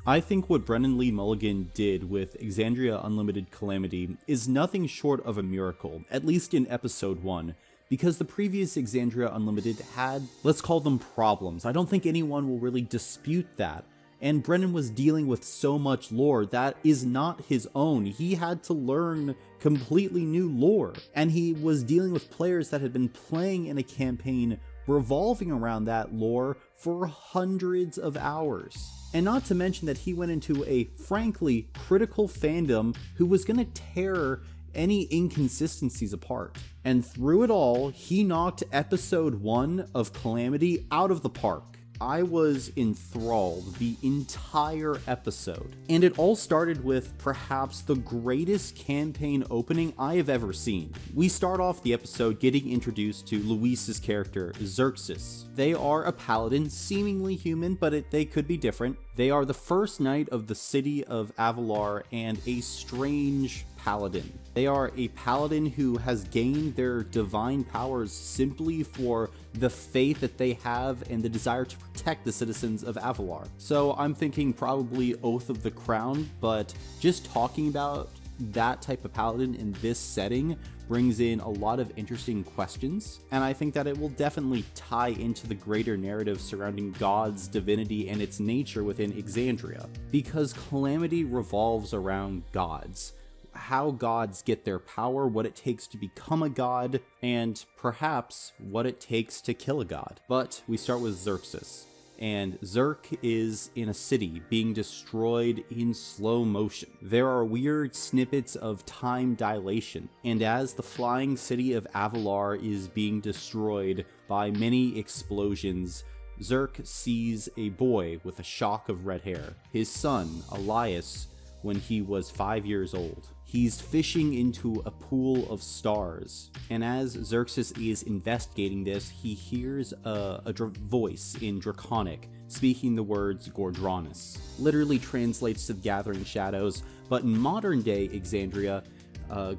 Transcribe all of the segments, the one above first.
I think what Brennan Lee Mulligan did with Exandria Unlimited Calamity is nothing short of a miracle, at least in episode 1, because the previous Exandria Unlimited had, let's call them problems. I don't think anyone will really dispute that. And Brennan was dealing with so much lore that is not his own. He had to learn completely new lore. And he was dealing with players that had been playing in a campaign revolving around that lore for hundreds of hours. And not to mention that he went into a, frankly, critical fandom who was going to tear any inconsistencies apart. And through it all, he knocked episode 1 of Calamity out of the park. I was enthralled the entire episode. And it all started with perhaps the greatest campaign opening I have ever seen. We start off the episode getting introduced to Luis's character, Xerxes. They are a paladin, seemingly human, but they could be different. They are the first knight of the city of Avalar and a strange paladin. They are a paladin who has gained their divine powers simply for the faith that they have and the desire to protect the citizens of Avalar. So I'm thinking probably Oath of the Crown, but just talking about that type of paladin in this setting brings in a lot of interesting questions, and I think that it will definitely tie into the greater narrative surrounding God's divinity and its nature within Exandria, because Calamity revolves around gods. How gods get their power, what it takes to become a god, and perhaps what it takes to kill a god. But we start with Xerxes. And Xerx is in a city being destroyed in slow motion. There are weird snippets of time dilation, and as the flying city of Avalar is being destroyed by many explosions, Xerx sees a boy with a shock of red hair, his son, Elias, when he was 5 years old. He's fishing into a pool of stars, and as Xerxes is investigating this, he hears a voice in Draconic speaking the words Gordranus. Literally translates to the Gathering Shadows, but in modern day Exandria,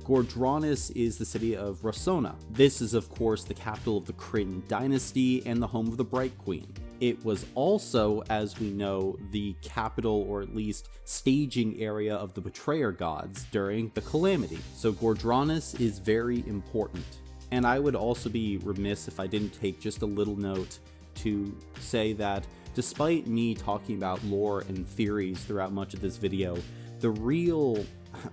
Gordranus is the city of Rossona. This is of course the capital of the Critan dynasty and the home of the Bright Queen. It was also, as we know, the capital, or at least staging area, of the Betrayer gods during the Calamity. So Gordranus is very important. And I would also be remiss if I didn't take just a little note to say that despite me talking about lore and theories throughout much of this video, the real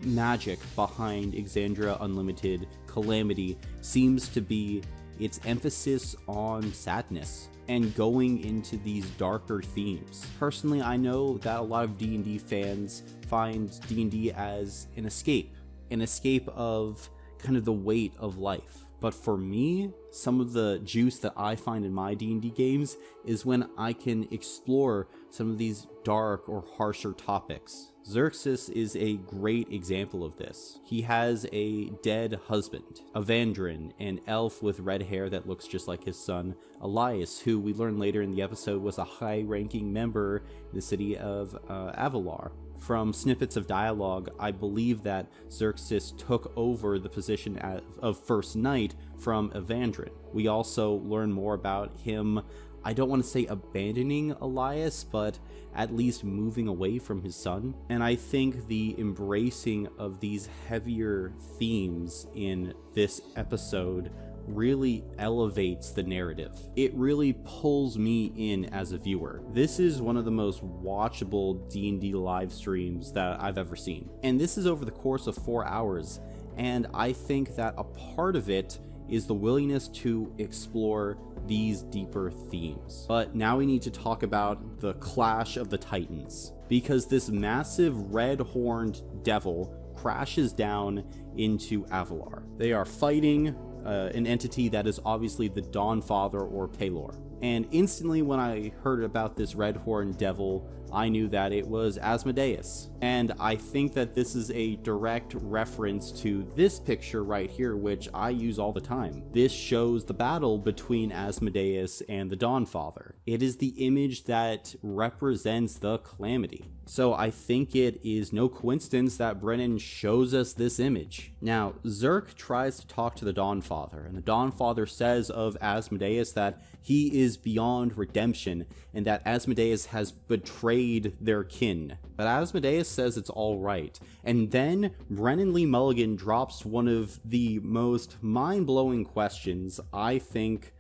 magic behind Exandria Unlimited Calamity seems to be its emphasis on sadness and going into these darker themes. Personally, I know that a lot of D&D fans find D&D as an escape of kind of the weight of life. But for me, some of the juice that I find in my D&D games is when I can explore some of these dark or harsher topics. Xerxes is a great example of this. He has a dead husband, Evandrin, an elf with red hair that looks just like his son, Elias, who we learn later in the episode was a high-ranking member in the city of Avalar. From snippets of dialogue, I believe that Xerxes took over the position of First Knight from Evandrin. We also learn more about him, I don't want to say abandoning Elias, but at least moving away from his son. And I think the embracing of these heavier themes in this episode really elevates the narrative. It really pulls me in as a viewer. This is one of the most watchable D&D live streams that I've ever seen. And this is over the course of 4 hours. And I think that a part of it is the willingness to explore these deeper themes. But now we need to talk about the Clash of the Titans, because this massive red-horned devil crashes down into Avalar. They are fighting an entity that is obviously the Dawnfather or Pelor. And instantly when I heard about this red-horned devil, I knew that it was Asmodeus. And I think that this is a direct reference to this picture right here, which I use all the time. This shows the battle between Asmodeus and the Dawnfather. It is the image that represents the Calamity. So I think it is no coincidence that Brennan shows us this image. Now, Xerx tries to talk to the Dawnfather, and the Dawnfather says of Asmodeus that he is beyond redemption and that Asmodeus has betrayed their kin. But Asmodeus says it's all right. And then Brennan Lee Mulligan drops one of the most mind-blowing questions I think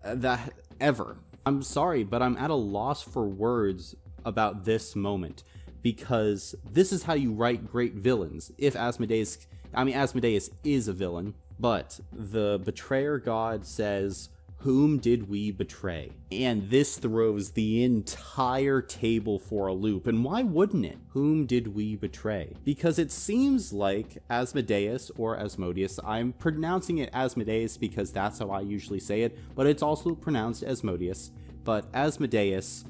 that ever. I'm sorry, but I'm at a loss for words about this moment, because this is how you write great villains. If Asmodeus is a villain, but the betrayer god says, "Whom did we betray?" And this throws the entire table for a loop. And why wouldn't it? Whom did we betray? Because it seems like Asmodeus, or Asmodeus, I'm pronouncing it Asmodeus because that's how I usually say it, but it's also pronounced Asmodeus. But Asmodeus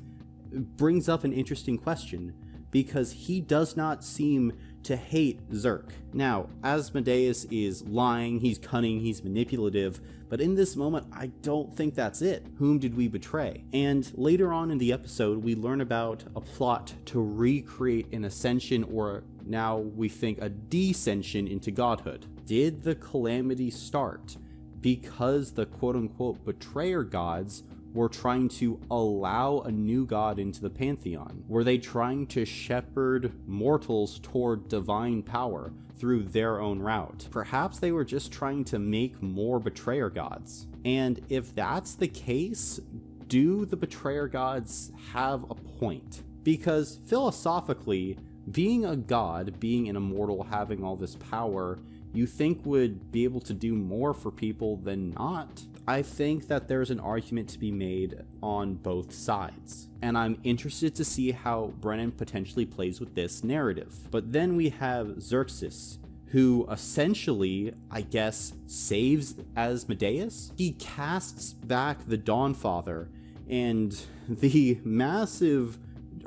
brings up an interesting question, because he does not seem to hate Zerk. Now, Asmodeus is lying, he's cunning, he's manipulative, but in this moment, I don't think that's it. Whom did we betray? And later on in the episode, we learn about a plot to recreate an ascension, or now we think a descension into godhood. Did the calamity start because the quote-unquote betrayer gods were trying to allow a new god into the pantheon? Were they trying to shepherd mortals toward divine power through their own route? Perhaps they were just trying to make more betrayer gods. And if that's the case, do the betrayer gods have a point? Because philosophically, being a god, being an immortal, having all this power, you think would be able to do more for people than not. I think that there's an argument to be made on both sides, and I'm interested to see how Brennan potentially plays with this narrative. But then we have Xerxes, who essentially, I guess, saves Asmodeus. He casts back the Dawnfather, and the massive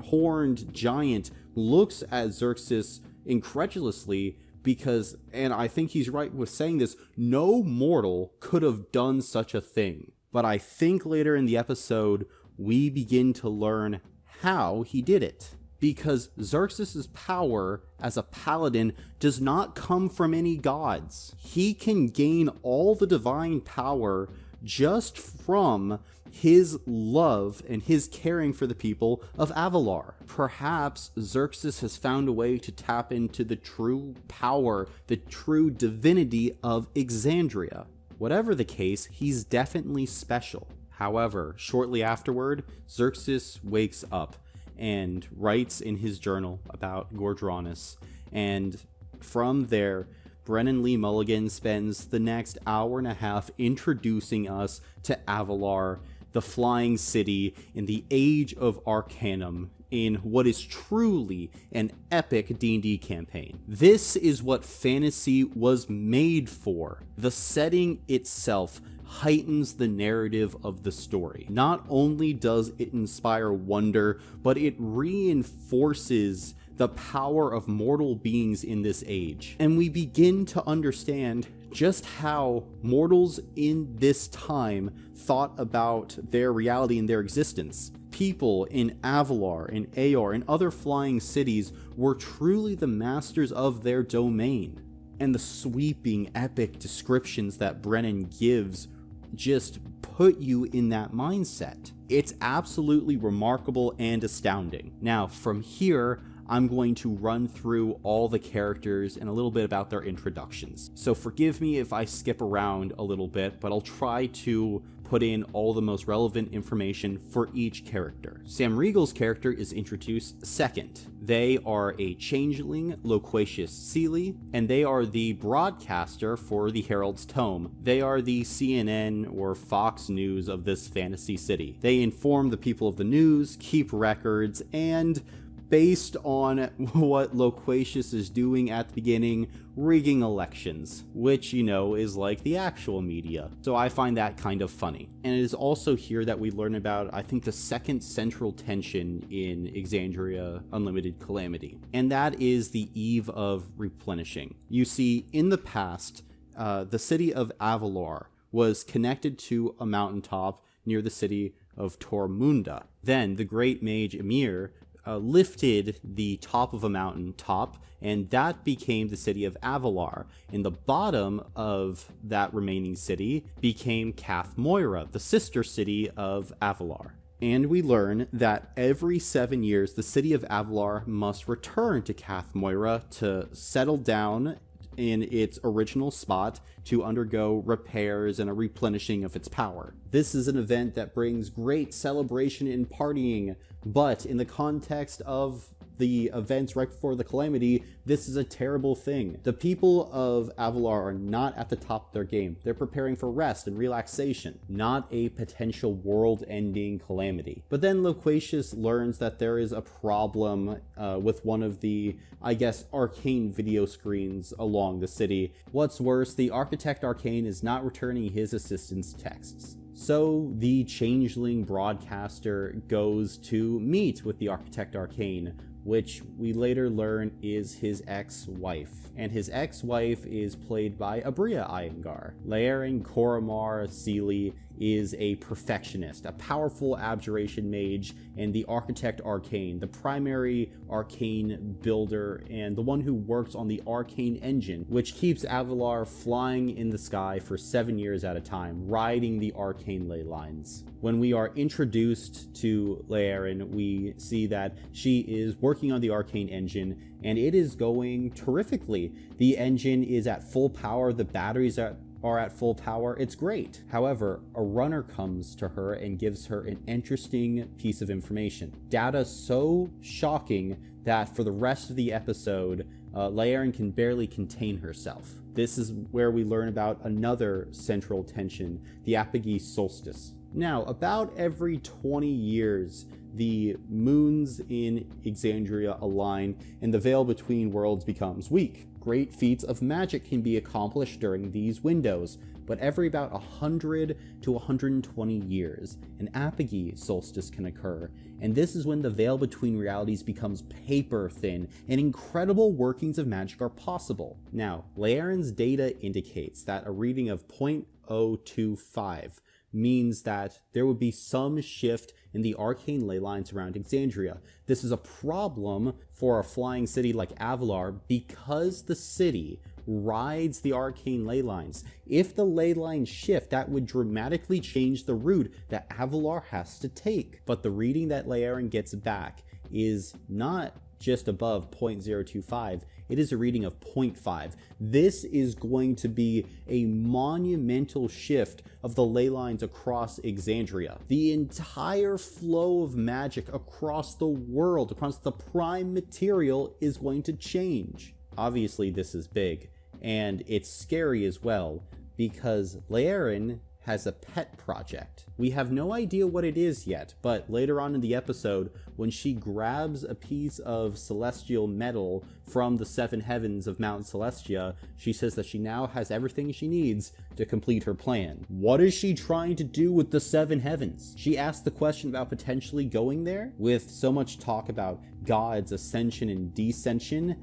horned giant looks at Xerxes incredulously, because, and I think he's right with saying this, no mortal could have done such a thing. But I think later in the episode, we begin to learn how he did it. Because Xerxes' power as a paladin does not come from any gods. He can gain all the divine power just from his love and his caring for the people of Avalar. Perhaps Xerxes has found a way to tap into the true power, the true divinity of Exandria. Whatever the case, he's definitely special. However, shortly afterward, Xerxes wakes up and writes in his journal about Gordranus, and from there, Brennan Lee Mulligan spends the next hour and a half introducing us to Avalar, the flying city in the age of Arcanum, in what is truly an epic D&D campaign. This is what fantasy was made for. The setting itself heightens the narrative of the story. Not only does it inspire wonder, but it reinforces the power of mortal beings in this age. And we begin to understand just how mortals in this time thought about their reality and their existence. People in Avalar, in Aor, and other flying cities were truly the masters of their domain. And the sweeping, epic descriptions that Brennan gives just put you in that mindset. It's absolutely remarkable and astounding. Now, from here, I'm going to run through all the characters and a little bit about their introductions. So forgive me if I skip around a little bit, but I'll try to put in all the most relevant information for each character. Sam Riegel's character is introduced second. They are a changeling, loquacious Seelie, and they are the broadcaster for the Herald's Tome. They are the CNN or Fox News of this fantasy city. They inform the people of the news, keep records, and based on what Loquacious is doing at the beginning, rigging elections, which, you know, is like the actual media. So I find that kind of funny. And it is also here that we learn about, I think, the second central tension in Exandria Unlimited Calamity, and that is the Eve of Replenishing. You see, in the past, the city of Avalar was connected to a mountaintop near the city of Tormunda. Then the great mage Ymir lifted the top of a mountain top, and that became the city of Avalar. And the bottom of that remaining city became Cath Moira, the sister city of Avalar. And we learn that every 7 years, the city of Avalar must return to Cath Moira to settle down in its original spot to undergo repairs and a replenishing of its power. This is an event that brings great celebration and partying, but in the context of the events right before the Calamity, this is a terrible thing. The people of Avalar are not at the top of their game. They're preparing for rest and relaxation, not a potential world-ending calamity. But then Loquacious learns that there is a problem with one of the, I guess, arcane video screens along the city. What's worse, the Architect Arcane is not returning his assistant's texts. So the Changeling broadcaster goes to meet with the Architect Arcane, which we later learn is his ex-wife. And his ex-wife is played by Abria Iyengar. Laerin Koromar Sealy is a perfectionist, a powerful abjuration mage, and the Architect Arcane, the primary arcane builder and the one who works on the arcane engine, which keeps Avalar flying in the sky for 7 years at a time, riding the arcane ley lines. When we are introduced to Laerin, we see that she is working on the arcane engine, and it is going terrifically. The engine is at full power, the batteries are at full power. It's great. However, a runner comes to her and gives her an interesting piece of information. Data so shocking that for the rest of the episode, Laerin can barely contain herself. This is where we learn about another central tension, the Apogee Solstice. Now, about every 20 years, the moons in Exandria align and the veil between worlds becomes weak. Great feats of magic can be accomplished during these windows, but every about 100 to 120 years, an apogee solstice can occur, and this is when the veil between realities becomes paper thin and incredible workings of magic are possible. Now, Laerin's data indicates that a reading of 0.025 means that there would be some shift in the arcane ley lines around Exandria. This is a problem for a flying city like Avalar because the city rides the arcane ley lines. If the ley lines shift, that would dramatically change the route that Avalar has to take. But the reading that Laerin gets back is not just above 0.025, it is a reading of 0.5. This is going to be a monumental shift of the ley lines across Exandria. The entire flow of magic across the world, across the prime material, is going to change. Obviously, this is big, and it's scary as well, because Laerin has a pet project. We have no idea what it is yet, but later on in the episode, when she grabs a piece of celestial metal from the seven heavens of Mount Celestia, she says that she now has everything she needs to complete her plan. What is she trying to do with the seven heavens? She asked the question about potentially going there. With so much talk about God's ascension and descension,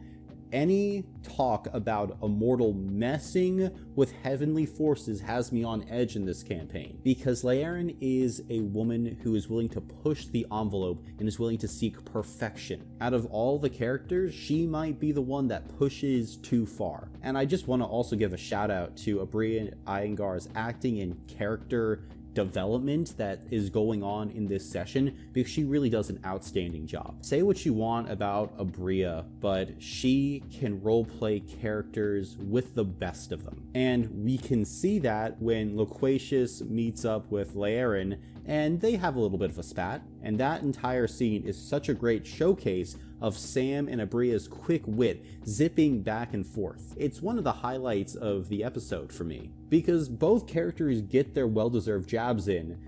any talk about a mortal messing with heavenly forces has me on edge in this campaign, because Laerin is a woman who is willing to push the envelope and is willing to seek perfection. Out of all the characters, she might be the one that pushes too far. And I just want to also give a shout out to Abria Iyengar's acting and character development that is going on in this session, because she really does an outstanding job. Say what you want about Abria, but she can roleplay characters with the best of them. And we can see that when Loquacious meets up with Laerin and they have a little bit of a spat, and that entire scene is such a great showcase of Sam and Abria's quick wit zipping back and forth. It's one of the highlights of the episode for me, because both characters get their well-deserved jabs in.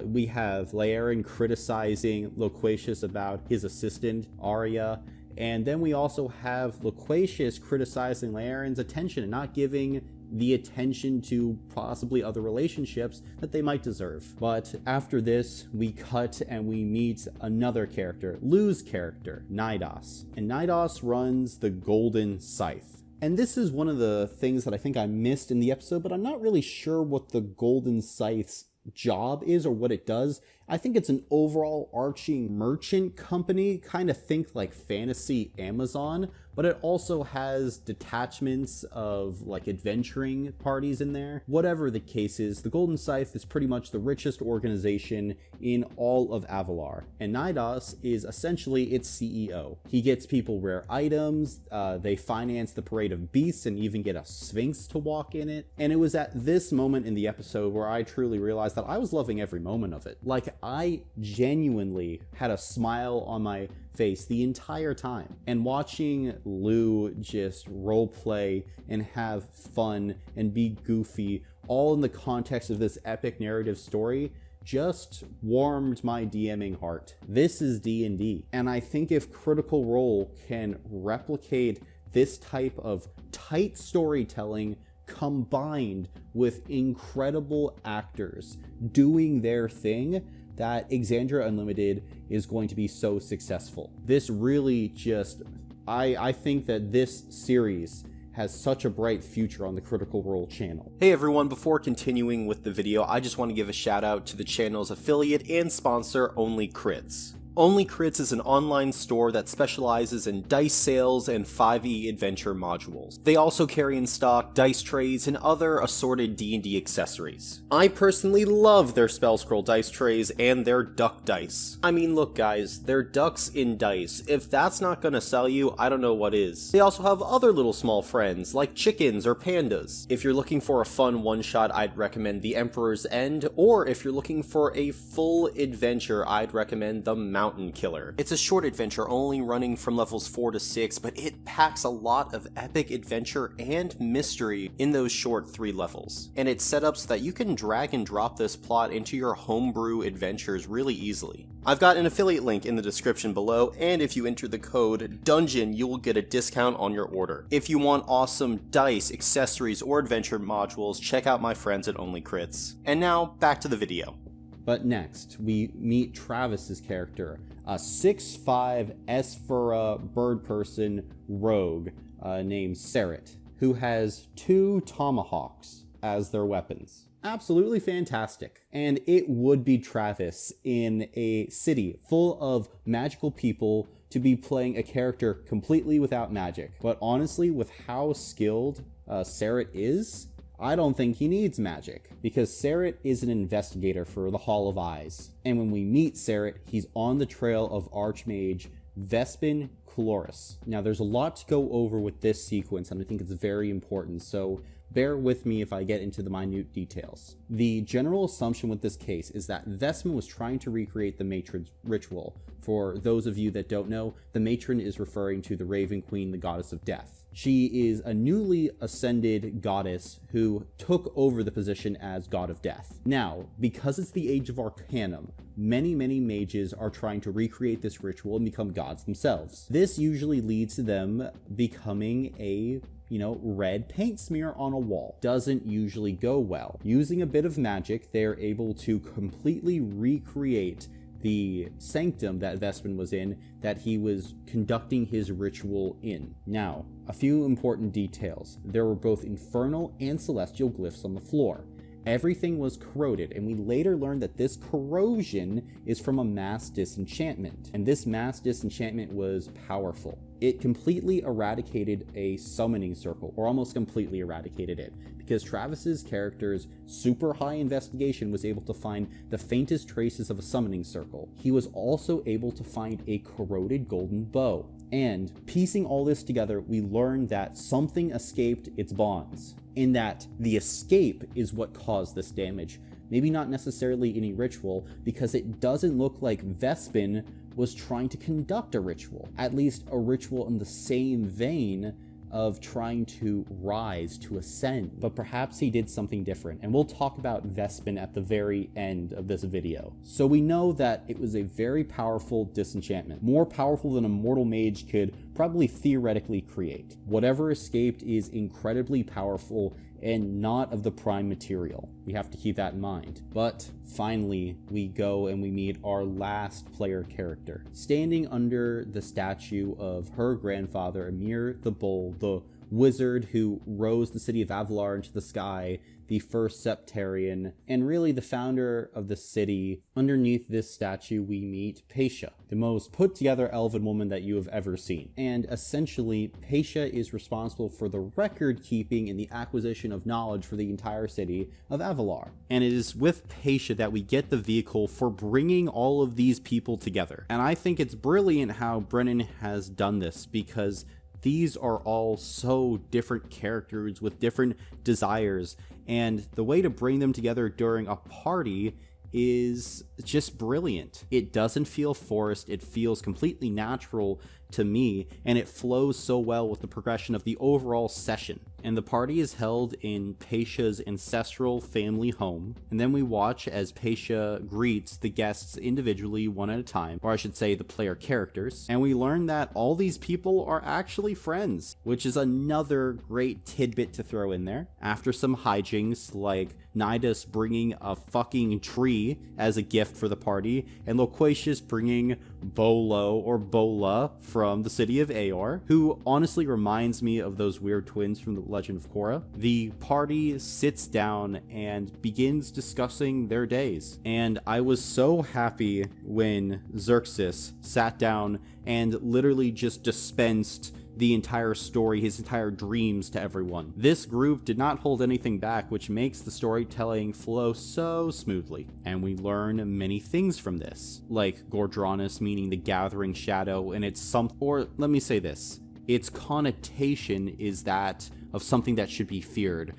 We have Laerin criticizing Loquacious about his assistant, Arya, and then we also have Loquacious criticizing Laerin's attention and not giving the attention to possibly other relationships that they might deserve. But after this, we cut and we meet another character, Lou's character, Nydos. And Nydos runs the Golden Scythe. And this is one of the things that I think I missed in the episode, but I'm not really sure what the Golden Scythe's job is or what it does. I think it's an overall arching merchant company, kind of think like fantasy Amazon, but it also has detachments of like adventuring parties in there. Whatever the case is, the Golden Scythe is pretty much the richest organization in all of Avalar, and Nydos is essentially its CEO. He gets people rare items, they finance the Parade of Beasts and even get a Sphinx to walk in it. And it was at this moment in the episode where I truly realized that I was loving every moment of it. Like, I genuinely had a smile on my face the entire time. And watching Lou just roleplay and have fun and be goofy, all in the context of this epic narrative story, just warmed my DMing heart. This is D&D, and I think if Critical Role can replicate this type of tight storytelling combined with incredible actors doing their thing, that Exandria Unlimited is going to be so successful. This really just, I think that this series has such a bright future on the Critical Role channel. Hey everyone, before continuing with the video, I just want to give a shout out to the channel's affiliate and sponsor, Only Crits. Only Crits is an online store that specializes in dice sales and 5e adventure modules. They also carry in stock dice trays and other assorted D&D accessories. I personally love their spell scroll dice trays and their duck dice. I mean, look guys, they're ducks in dice. If that's not gonna sell you, I don't know what is. They also have other little small friends like chickens or pandas. If you're looking for a fun one-shot, I'd recommend The Emperor's End, or if you're looking for a full adventure, I'd recommend The Mountain Killer. It's a short adventure only running from levels 4 to 6, but it packs a lot of epic adventure and mystery in those short 3 levels. And it's set up so that you can drag and drop this plot into your homebrew adventures really easily. I've got an affiliate link in the description below, and if you enter the code DUNGEON, you will get a discount on your order. If you want awesome dice, accessories, or adventure modules, check out my friends at Only Crits. And now, back to the video. But next, we meet Travis's character, a 6'5" Esphira bird person rogue named Sarit, who has 2 tomahawks as their weapons. Absolutely fantastic. And it would be Travis in a city full of magical people to be playing a character completely without magic. But honestly, with how skilled Sarit is, I don't think he needs magic, because Sarit is an investigator for the Hall of Eyes. And when we meet Sarit, he's on the trail of Archmage Vespen Chloris. Now, there's a lot to go over with this sequence, and I think it's very important, so bear with me if I get into the minute details. The general assumption with this case is that Vespen was trying to recreate the matron's ritual. For those of you that don't know, the matron is referring to the Raven Queen, the goddess of death. She is a newly ascended goddess who took over the position as god of death. Now, because it's the age of Arcanum, many mages are trying to recreate this ritual and become gods themselves. This usually leads to them becoming a red paint smear on a wall. Doesn't usually go well. Using a bit of magic, they're able to completely recreate the sanctum that Vespen was in, that he was conducting his ritual in. Now, a few important details. There were both infernal and celestial glyphs on the floor. Everything was corroded, and we later learned that this corrosion is from a mass disenchantment, and this mass disenchantment was powerful. It completely eradicated a summoning circle, or almost completely eradicated it, because Travis's character's super high investigation was able to find the faintest traces of a summoning circle. He was also able to find a corroded golden bow. And piecing all this together, we learned that something escaped its bonds, in that the escape is what caused this damage. Maybe not necessarily any ritual, because it doesn't look like Vespen was trying to conduct a ritual, at least a ritual in the same vein of trying to rise, to ascend. But perhaps he did something different, and we'll talk about Vespen at the very end of this video. So we know that it was a very powerful disenchantment, more powerful than a mortal mage could probably theoretically create. Whatever escaped is incredibly powerful and not of the prime material. We have to keep that in mind. But finally, we go and we meet our last player character, standing under the statue of her grandfather, Emir the Bull, the wizard who rose the city of Avalar into the sky, the first Septarian, and really the founder of the city. Underneath this statue, we meet Paisha, the most put-together elven woman that you have ever seen. And essentially, Paisha is responsible for the record-keeping and the acquisition of knowledge for the entire city of Avalar. And it is with Paisha that we get the vehicle for bringing all of these people together. And I think it's brilliant how Brennan has done this, because these are all so different characters with different desires, and the way to bring them together during a party is just brilliant. It doesn't feel forced, it feels completely natural to me, and it flows so well with the progression of the overall session. And the party is held in Paisha's ancestral family home, and then we watch as Paisha greets the guests individually one at a time, or I should say the player characters, and we learn that all these people are actually friends, which is another great tidbit to throw in there. After some hijinks like Nidus bringing a fucking tree as a gift for the party, and Loquacious bringing Bolo or Bola from the city of Aor, who honestly reminds me of those weird twins from the Legend of Korra. The party sits down and begins discussing their days, and I was so happy when Xerxes sat down and literally just dispensed the entire story, his entire dreams to everyone. This group did not hold anything back, which makes the storytelling flow so smoothly. And we learn many things from this, like Gordranus meaning the gathering shadow, and its let me say this, its connotation is that of something that should be feared.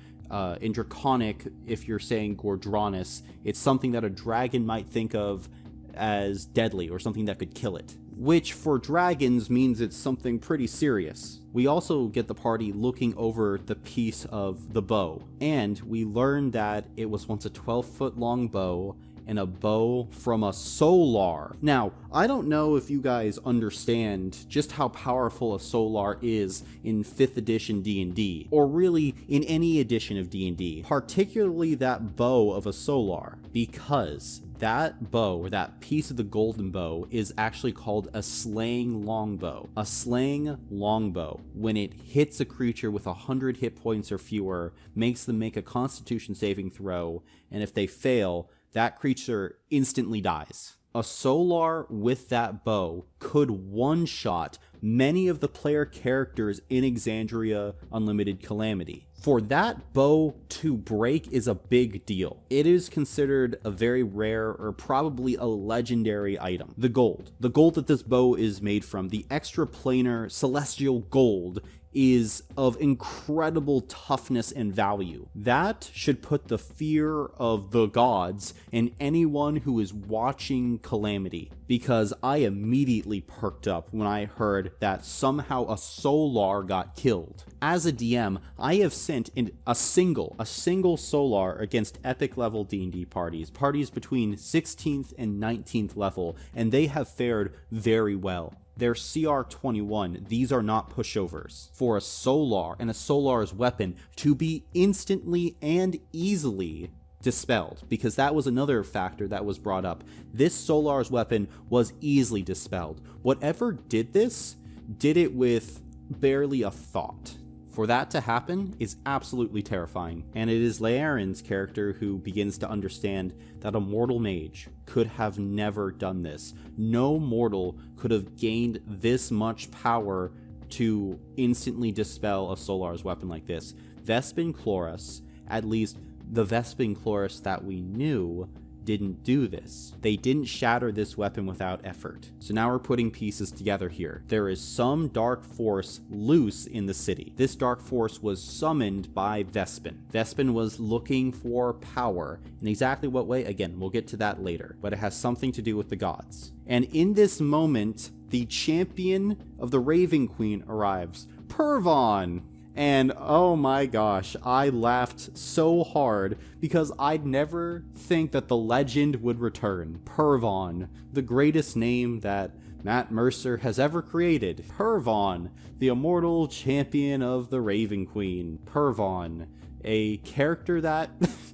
In Draconic, if you're saying Gordranus, it's something that a dragon might think of as deadly or something that could kill it, which for dragons means it's something pretty serious. We also get the party looking over the piece of the bow, and we learn that it was once a 12-foot long bow, and a bow from a solar. Now, I don't know if you guys understand just how powerful a solar is in 5th edition D&D, or really in any edition of D&D, particularly that bow of a solar, because that bow, or that piece of the golden bow, is actually called a slaying longbow. A slaying longbow, when it hits a creature with 100 hit points or fewer, makes them make a constitution saving throw, and if they fail, that creature instantly dies. A solar with that bow could one-shot many of the player characters in Exandria Unlimited Calamity. For that bow to break is a big deal. It is considered a very rare, or probably a legendary item. The gold that this bow is made from, the extraplanar celestial gold, is of incredible toughness and value. That should put the fear of the gods in anyone who is watching Calamity, because I immediately perked up when I heard that somehow a solar got killed. As a DM, I have sent in a single solar against epic level D&D parties between 16th and 19th level, and they have fared very well. They're CR 21, these are not pushovers. For a solar and a solar's weapon to be instantly and easily dispelled, because that was another factor that was brought up. This solar's weapon was easily dispelled. Whatever did this, did it with barely a thought. For that to happen is absolutely terrifying, and it is Laeren's character who begins to understand that a mortal mage could have never done this. No mortal could have gained this much power to instantly dispel a solar's weapon like this. Vespen Chloris, at least the Vespen Chloris that we knew, didn't do this. They didn't shatter this weapon without effort. So now we're putting pieces together here. There is some dark force loose in the city. This dark force was summoned by Vespen. Vespen was looking for power. In exactly what way? Again, we'll get to that later, but it has something to do with the gods. And in this moment, the champion of the Raven Queen arrives, Pervon. And oh my gosh, I laughed so hard because I'd never think that the legend would return. Pervon, the greatest name that Matt Mercer has ever created. Pervon, the immortal champion of the Raven Queen. Pervon, a character that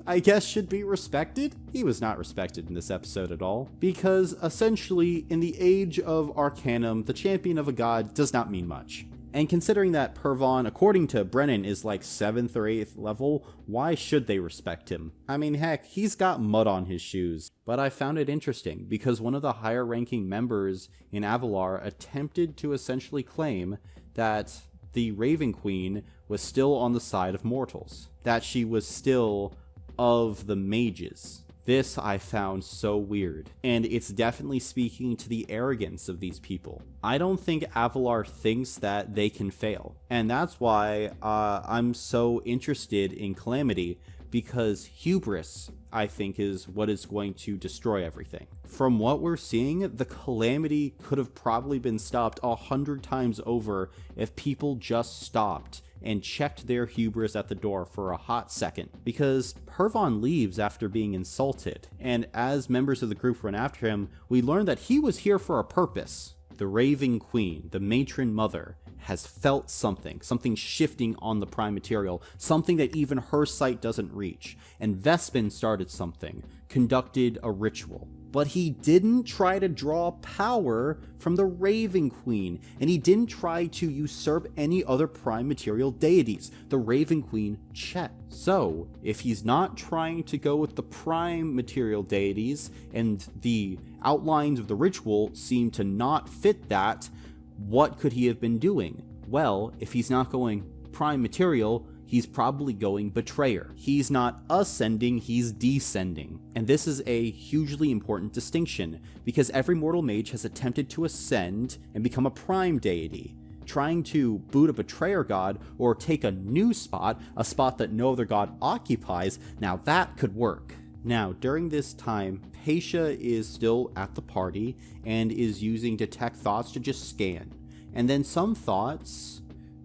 I guess should be respected? He was not respected in this episode at all, because essentially in the age of Arcanum, the champion of a god does not mean much. And considering that Pervon, according to Brennan, is like 7th or 8th level, why should they respect him? I mean, heck, he's got mud on his shoes. But I found it interesting because one of the higher ranking members in Avalar attempted to essentially claim that the Raven Queen was still on the side of mortals, that she was still of the mages. This I found so weird, and it's definitely speaking to the arrogance of these people. I don't think Avalar thinks that they can fail, and that's why I'm so interested in Calamity, because hubris, I think, is what is going to destroy everything. From what we're seeing, the Calamity could have probably been stopped 100 times over if people just stopped and checked their hubris at the door for a hot second, because Pervon leaves after being insulted, and as members of the group run after him, we learn that he was here for a purpose. The Raven Queen, the matron mother, has felt something shifting on the prime material, something that even her sight doesn't reach, and Vespen started something, conducted a ritual. But he didn't try to draw power from the Raven Queen, and he didn't try to usurp any other prime material deities. The Raven Queen checked. So, if he's not trying to go with the prime material deities, and the outlines of the ritual seem to not fit that, what could he have been doing? Well, if he's not going prime material, he's probably going betrayer. He's not ascending, he's descending. And this is a hugely important distinction, because every mortal mage has attempted to ascend and become a prime deity. Trying to boot a betrayer god or take a new spot, a spot that no other god occupies, now that could work. Now, during this time, Paisha is still at the party and is using detect thoughts to just scan. And then some thoughts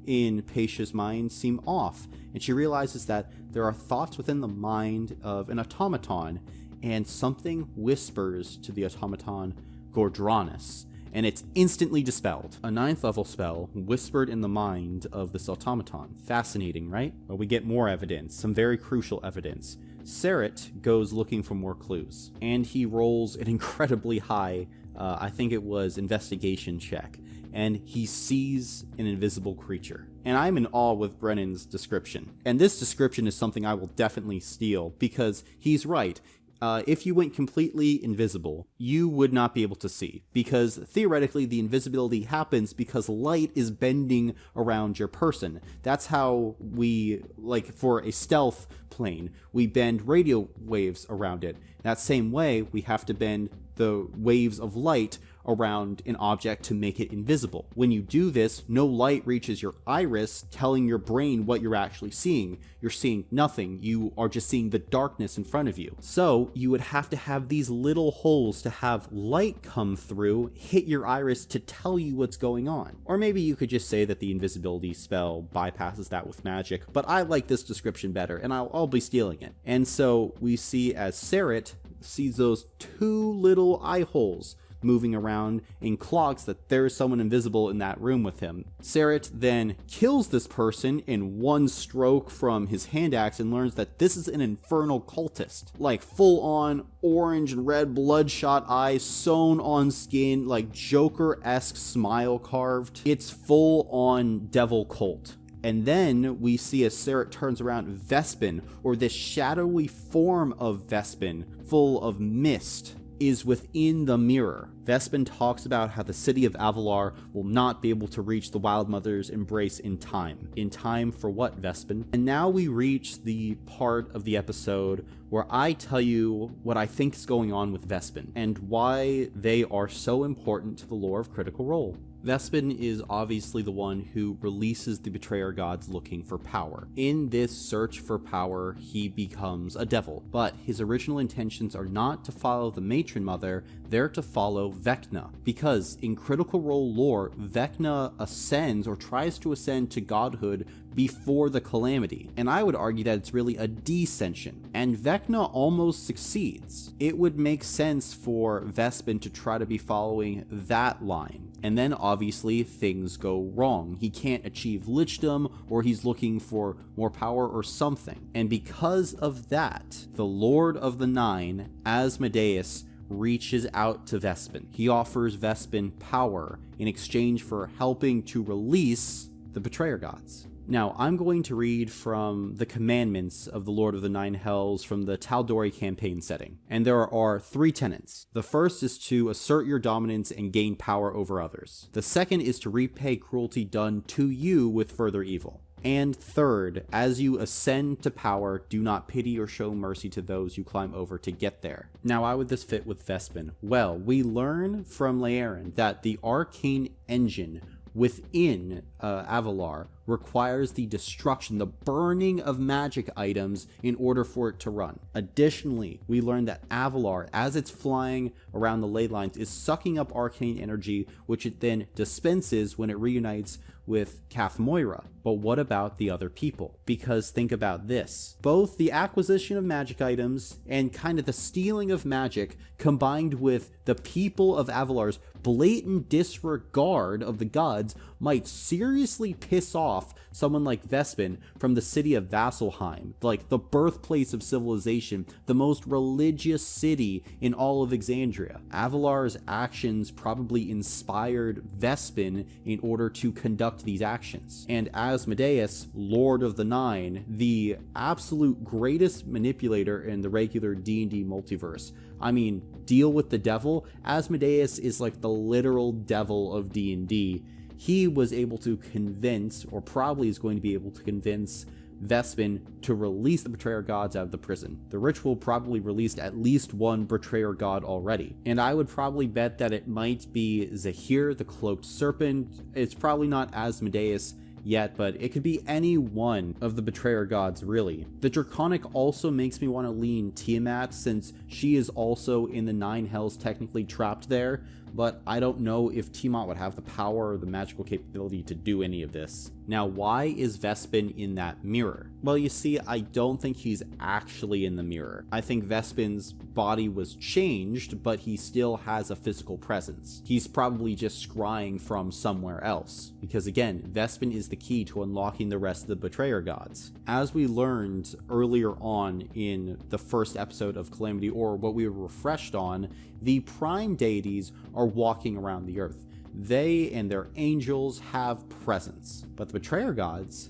in Paisha's mind seem off, and she realizes that there are thoughts within the mind of an automaton, and something whispers to the automaton, Gordranus, and it's instantly dispelled. A 9th level spell whispered in the mind of this automaton. Fascinating, right? Well, we get more evidence, some very crucial evidence. Serret goes looking for more clues, and he rolls an incredibly high, I think it was investigation check, and he sees an invisible creature. And I'm in awe with Brennan's description. And this description is something I will definitely steal, because he's right. If you went completely invisible, you would not be able to see, because theoretically the invisibility happens because light is bending around your person. That's how we, like for a stealth plane, we bend radio waves around it. That same way, we have to bend the waves of light around an object to make it invisible. When you do this, no light reaches your iris, telling your brain what you're actually seeing. You're seeing nothing. You are just seeing the darkness in front of you. So you would have to have these little holes to have light come through, hit your iris to tell you what's going on. Or maybe you could just say that the invisibility spell bypasses that with magic, but I like this description better, and I'll be stealing it. And so we see as Serret sees those two little eye holes moving around and clocks that there's someone invisible in that room with him. Serret then kills this person in one stroke from his hand axe and learns that this is an infernal cultist. Like full on orange and red bloodshot eyes sewn on skin, like Joker-esque smile carved. It's full on devil cult. And then we see as Serret turns around, Vespen, or this shadowy form of Vespen, full of mist, is within the mirror. Vespen talks about how the city of Avalar will not be able to reach the Wild Mother's embrace in time. In time for what, Vespen? And now we reach the part of the episode where I tell you what I think is going on with Vespen and why they are so important to the lore of Critical Role. Vespen is obviously the one who releases the betrayer gods looking for power. In this search for power, he becomes a devil, but his original intentions are not to follow the matron mother, they're to follow Vecna, because in Critical Role lore, Vecna ascends or tries to ascend to godhood before the Calamity, and I would argue that it's really a descension, and Vecna almost succeeds. It would make sense for Vespen to try to be following that line. And then obviously things go wrong. He can't achieve lichdom, or he's looking for more power or something. And because of that, the Lord of the Nine, Asmodeus, reaches out to Vespen. He offers Vespen power in exchange for helping to release the Betrayer Gods. Now, I'm going to read from the commandments of the Lord of the Nine Hells from the Tal'Dorei campaign setting, and there are 3 tenets. The first is to assert your dominance and gain power over others. The second is to repay cruelty done to you with further evil. And third, as you ascend to power, do not pity or show mercy to those you climb over to get there. Now, how would this fit with Vespen? Well, we learn from Laerin that the arcane engine within Avalar requires the destruction, the burning of magic items in order for it to run. Additionally, we learn that Avalar, as it's flying around the ley lines, is sucking up arcane energy, which it then dispenses when it reunites with Kath Moira. But what about the other people? Because think about this. Both the acquisition of magic items and kind of the stealing of magic, combined with the people of Avalar's blatant disregard of the gods, might seriously piss off someone like Vespen from the city of Vasselheim, like the birthplace of civilization, the most religious city in all of Exandria. Avalar's actions probably inspired Vespen in order to conduct these actions. And Asmodeus, Lord of the Nine, the absolute greatest manipulator in the regular D&D multiverse. I mean, deal with the devil. Asmodeus is like the literal devil of D&D. He was able to convince, or probably is going to be able to convince, Vespen to release the Betrayer Gods out of the prison. The ritual probably released at least one Betrayer God already. And I would probably bet that it might be Zahir, the Cloaked Serpent. It's probably not Asmodeus yet, but it could be any one of the Betrayer Gods, really. The Draconic also makes me want to lean Tiamat, since she is also in the Nine Hells, technically trapped there, but I don't know if Tiamat would have the power or the magical capability to do any of this. Now, why is Vespen in that mirror? Well, you see, I don't think he's actually in the mirror. I think Vespen's body was changed, but he still has a physical presence. He's probably just scrying from somewhere else. Because again, Vespen is the key to unlocking the rest of the Betrayer Gods. As we learned earlier on in the first episode of Calamity, or what we were refreshed on, the prime deities are walking around the earth. They and their angels have presence. But the Betrayer Gods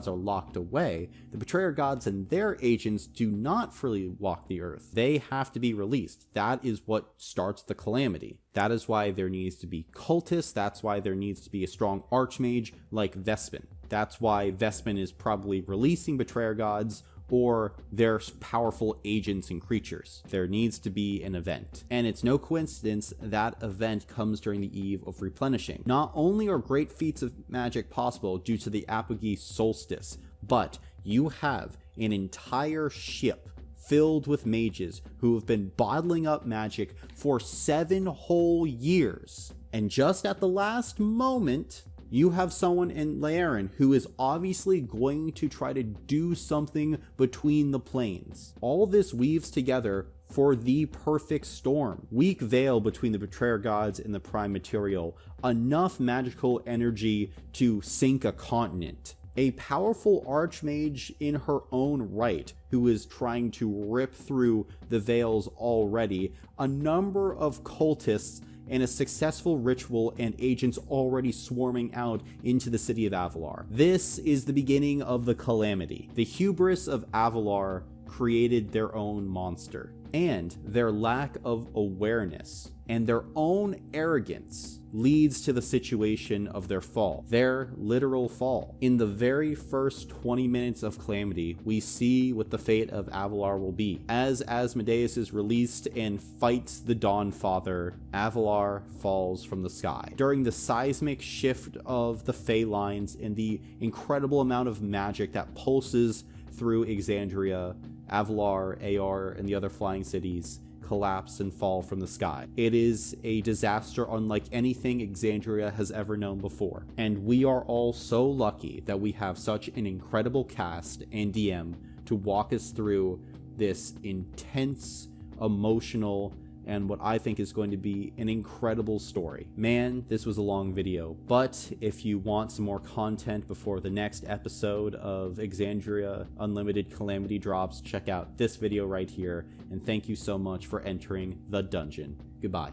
are locked away. The Betrayer Gods and their agents do not freely walk the earth. They have to be released. That is what starts the Calamity. That is why there needs to be cultists. That's why there needs to be a strong archmage like Vespen. That's why Vespen is probably releasing Betrayer Gods, or their powerful agents and creatures. There needs to be an event. And it's no coincidence that event comes during the eve of replenishing. Not only are great feats of magic possible due to the Apogee solstice, but you have an entire ship filled with mages who have been bottling up magic for 7 whole years. And just at the last moment, you have someone in Laerin who is obviously going to try to do something between the planes. All this weaves together for the perfect storm. Weak veil between the Betrayer Gods and the Prime Material. Enough magical energy to sink a continent. A powerful archmage in her own right who is trying to rip through the veils already. A number of cultists and a successful ritual and agents already swarming out into the city of Avalar. This is the beginning of the Calamity. The hubris of Avalar created their own monster, and their lack of awareness and their own arrogance leads to the situation of their fall, their literal fall. In the very first 20 minutes of Calamity, we see what the fate of Avalar will be. As Asmodeus is released and fights the Dawnfather, Avalar falls from the sky. During the seismic shift of the Fey lines and the incredible amount of magic that pulses through Exandria, Avalar, Aar, and the other flying cities collapse and fall from the sky. It is a disaster unlike anything Exandria has ever known before. And we are all so lucky that we have such an incredible cast and DM to walk us through this intense, emotional, and what I think is going to be an incredible story. Man, this was a long video, but if you want some more content before the next episode of Exandria Unlimited Calamity drops, check out this video right here, and thank you so much for entering the dungeon. Goodbye.